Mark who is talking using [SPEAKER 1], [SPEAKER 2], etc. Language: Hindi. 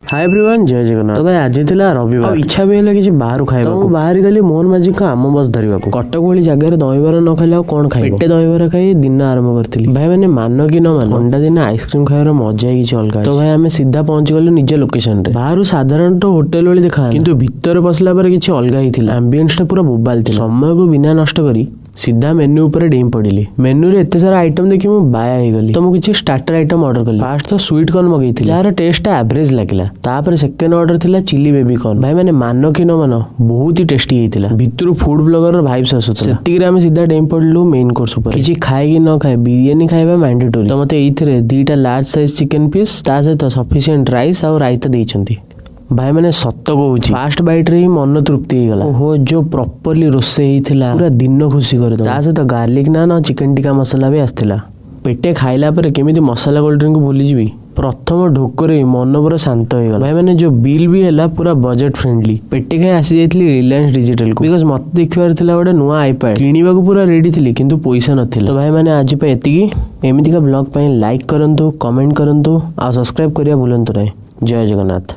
[SPEAKER 1] हाय एवरीवन, जय जगन्नाथ। तो भाई आज थिला रविवार, इच्छा भी होला किछि बाहर खाइबा। तो बाहर गली मोहन माझी का आम बस धरिबा को। कटक वाली जगह रे दहीबरा न खाइला कोन खाइबो। पेटे दहीबरा खाई दिन आरंभ करथिली। भाई माने मान कि न मान, ठंडा दिन आइसक्रीम खाइबार मजा ही किछि अलगा। तो भाई आमे सीधा पहुंच गलु निज लोकेशन रे। बाहर साधारण तो होटल वाली देखा, किंतु भीतर पसला पर किछि अलगा ही थिला। एम्बियंस टा पूरा बोबाल थिला। समय को बिना नष्ट करी सीधा मेन्यू ऊपर डेम पड़िली। मेन्यू रे एते सारा आइटम देखि मु बाया हे गली। तो मु किछि स्टार्टर आइटम ऑर्डर कली। फास्ट तो स्वीट कॉर्न मगैथिली, यार टेस्ट एवरेज लागिला। तापर सेकंड ऑर्डर थिला चिली बेबी कॉर्न। भाई माने मानो कि न मानो बहुत ही टेस्टी हेतिला। भितरु फूड ब्लॉगर वाइब्स आसुतला। सेतिक रे हम सीधा डेम पड़लु मेन कोर्स ऊपर। किछि खाए कि न खाए बिरयानी खाइबा मैंडेटरी। तो मते एइथरे दीटा लार्ज साइज चिकन पीस ता सहित सफिशिएंट राइस और रायता देइछंती। भाई मैंने सत कहूची, फास्ट बाइट रे ही मन तृप्ति हो गला। ओहो जो प्रॉपर्ली रोषेई थिला, पूरा दिन खुशी कर दो। ता सहित गार्लिक नान और चिकन टिक्का मसाला भी आस्थिला। पेटे खाइला पर केमिति मसाला कोल्ड ड्रिंक भूली जीवी। प्रथम ढोकरे मन पूरा शांत हो गला। भाई मैंने जो बिल भी हैला पूरा बजट फ्रेंडली। पेटे खाई आसी जाइथिली रिलायंस डिजिटल को, बिकॉज़ मत देखिबार थिला गोटे नुआ आईपैड किनिबा को पूरा रेडी थिली, किंतु पैसा नथिला। तो भाई मैंने आज पे एतिकी। एमिति का ब्लॉग पे लाइक करंतु, कमेंट करंतु और सब्सक्राइब करिया भूलंतु नहीं। जय जगन्नाथ।